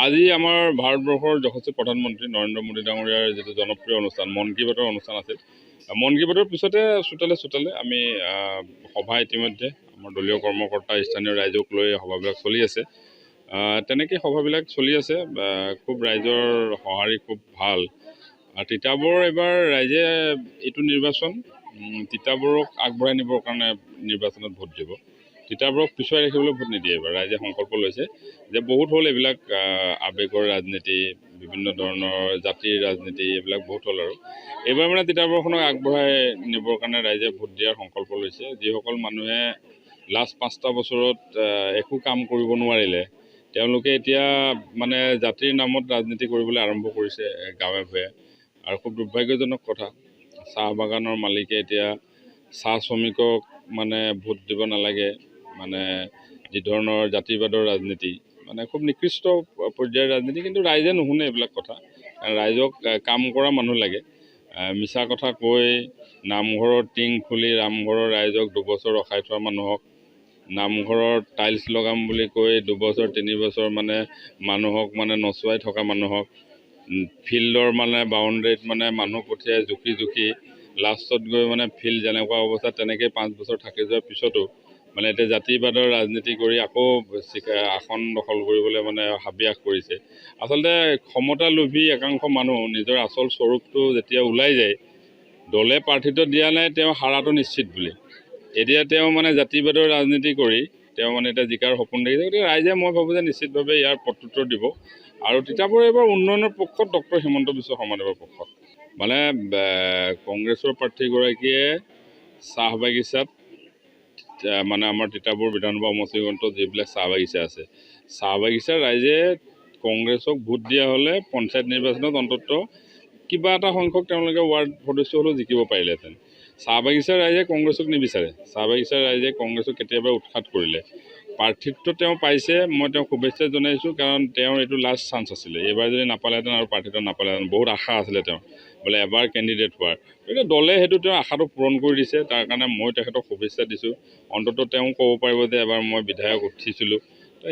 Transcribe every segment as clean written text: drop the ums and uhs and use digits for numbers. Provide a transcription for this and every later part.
আজি আমাৰ ভাৰতবৰ্ষৰ যশস্বী প্ৰধানমন্ত্ৰী নৰেন্দ্ৰ মোদী ডাঙৰীয়াৰ যিটো জনপ্ৰিয় অনুষ্ঠান মন কী বাতৰ অনুষ্ঠান আছিল। মন কী বাতৰ পিছতে চোতালে আমি সভা ইতিমধ্যে আমাৰ দলীয় কৰ্মকৰ্তা স্থানীয় ৰাইজক লৈ সভাবিলাক চলি আছে। তেনেকৈ সভাবিলাক চলি আছে। খুব ৰাইজৰ সঁহাৰি খুব ভাল। তিতাবৰ এবাৰ ৰাইজে এইটো নিৰ্বাচন তিতাবৰক আগবঢ়াই নিবৰ কাৰণে নিৰ্বাচনত ভোট দিব। তিতাবৰক পিছুৱাই ৰাখিবলৈ ভোট নিদিয়ে। এবাৰ ৰাইজে সংকল্প লৈছে যে বহুত হ'ল এইবিলাক আৱেগৰ ৰাজনীতি, বিভিন্ন ধৰণৰ জাতিৰ ৰাজনীতি, এইবিলাক বহুত হ'ল আৰু এইবাৰ মানে তিতাবৰখনক আগবঢ়াই নিবৰ কাৰণে ৰাইজে ভোট দিয়াৰ সংকল্প লৈছে। যিসকল মানুহে লাষ্ট 5টা বছৰত একো কাম কৰিব নোৱাৰিলে, তেওঁলোকে এতিয়া মানে জাতিৰ নামত ৰাজনীতি কৰিবলৈ আৰম্ভ কৰিছে গাঁৱে ভূঞে। আৰু খুব দুৰ্ভাগ্যজনক কথা, চাহ বাগানৰ মালিকে এতিয়া চাহ শ্ৰমিকক মানে ভোট দিব নালাগে, মানে যি ধৰণৰ জাতিবাদৰ ৰাজনীতি, মানে খুব নিকৃষ্ট পৰ্যায়ৰ ৰাজনীতি। কিন্তু ৰাইজে নুশুনে এইবিলাক কথা। ৰাইজক কাম কৰা মানুহ লাগে। মিছা কথা কৈ নামঘৰৰ টিং খুলি নামঘৰৰ ৰাইজক 2 বছৰ ৰখাই থোৱা মানুহক, নামঘৰৰ টাইলছ লগাম বুলি কৈ 2 বছৰ 3 বছৰ মানে মানুহক মানে নচুৱাই থকা মানুহক, ফিল্ডৰ মানে বাউণ্ডেৰীত মানে মানুহ পঠিয়াই জুখি লাষ্টত গৈ মানে ফিল্ড যেনেকুৱা অৱস্থা তেনেকৈ 5 বছৰ থাকি যোৱাৰ পিছতো মানে এতিয়া জাতিবাদৰ ৰাজনীতি কৰি আকৌ আসন দখল কৰিবলৈ মানে হাবিয়াস কৰিছে। আচলতে ক্ষমতা লোভী একাংশ মানুহ নিজৰ আচল স্বৰূপটো যেতিয়া ওলাই যায়, দলে প্ৰাৰ্থিত্ব দিয়া নাই তেওঁ হাৰাটো নিশ্চিত বুলি, এতিয়া তেওঁ মানে জাতিবাদৰ ৰাজনীতি কৰি তেওঁ মানে এতিয়া জিকাৰ সপোন দেখিছে। গতিকে ৰাইজে মই ভাবোঁ যে নিশ্চিতভাৱে ইয়াৰ প্ৰত্যুত্তৰ দিব। আৰু তিতাবৰ এইবাৰ উন্নয়নৰ পক্ষত ডক্টৰ হিমন্ত বিশ্ব শৰ্মাদেৱৰ পক্ষত। মানে কংগ্ৰেছৰ প্ৰাৰ্থীগৰাকীয়ে চাহ বাগিচাত মানে আমাৰ তিতাবৰ বিধানসভা সমষ্টিৰ অন্তত যিবিলাক চাহ বাগিচা আছে, চাহ বাগিচাৰ ৰাইজে কংগ্ৰেছক ভোট দিয়া হ'লে পঞ্চায়ত নিৰ্বাচনত অন্তত কিবা এটা সংখ্যক তেওঁলোকে ৱাৰ্ড সদস্য হ'লেও জিকিব পাৰিলেহেঁতেন। চাহ বাগিচাৰ ৰাইজে কংগ্ৰেছক নিবিচাৰে। চাহ বাগিচাৰ ৰাইজে কংগ্ৰেছক কেতিয়াবা উৎখাত কৰিলে। প্ৰাৰ্থিত্ব তেওঁ পাইছে, মই তেওঁক শুভেচ্ছা জনাইছোঁ, কাৰণ তেওঁৰ এইটো লাষ্ট চান্স আছিলে। এইবাৰ যদি নাপালেহেঁতেন আৰু প্ৰাৰ্থিত্ব নাপালেহেঁতেন, বহুত আশা আছিলে তেওঁ বোলে এবাৰ কেণ্ডিডেট হোৱাৰ। গতিকে দলে সেইটো তেওঁৰ আশাটো পূৰণ কৰি দিছে। তাৰ কাৰণে মই তেখেতক শুভেচ্ছা দিছোঁ। অন্ততঃ তেওঁ ক'ব পাৰিব যে এবাৰ মই বিধায়ক উঠিছিলোঁ।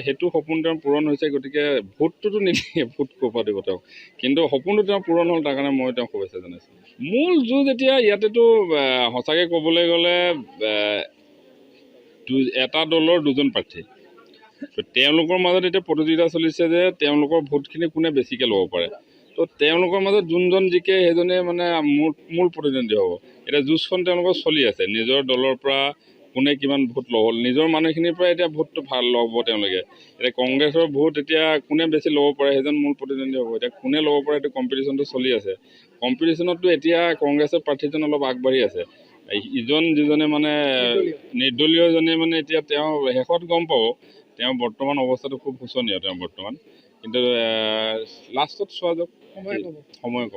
সেইটো সপোন তেওঁৰ পূৰণ হৈছে। গতিকে ভোটটোতো নিদিয়ে, ভোট ক'ৰ পৰা দিব তেওঁক, কিন্তু সপোনটো তেওঁৰ পূৰণ হ'ল। তাৰ কাৰণে মই তেওঁক শুভেচ্ছা জনাইছোঁ। মূল যুঁজ এতিয়া ইয়াতেতো সঁচাকৈ ক'বলৈ গ'লে এটা দলৰ 2জন প্ৰাৰ্থী, তেওঁলোকৰ মাজত এতিয়া প্ৰতিযোগিতা চলিছে যে তেওঁলোকৰ ভোটখিনি কোনে বেছিকৈ ল'ব পাৰে। তো তেওঁলোকৰ মাজত যোনজন জিকে সেইজনে মানে মূল প্ৰতিদ্বন্দ্বী হ'ব। এতিয়া যুঁজখন তেওঁলোকৰ চলি আছে। নিজৰ দলৰ পৰা কোনে কিমান ভোট ল'ব, নিজৰ মানুহখিনিৰ পৰা এতিয়া ভোটটো ভাল ল'ব তেওঁলোকে। এতিয়া কংগ্ৰেছৰ ভোট এতিয়া কোনে বেছি ল'ব পাৰে সেইজন মূল প্ৰতিদ্বন্দ্বী হ'ব। এতিয়া কোনে ল'ব পাৰে সেইটো কম্পিটিশ্যনটো চলি আছে। কম্পিটিশ্যনততো এতিয়া কংগ্ৰেছৰ প্ৰাৰ্থীজন অলপ আগবাঢ়ি আছে। ইজন যিজনে মানে নিৰ্দলীয়জনে মানে এতিয়া তেওঁ শেষত গম পাব তেওঁ বৰ্তমান অৱস্থাটো খুব শোচনীয় তেওঁ বৰ্তমান। কিন্তু লাষ্টত চোৱা যাওক, সময় ক'ব।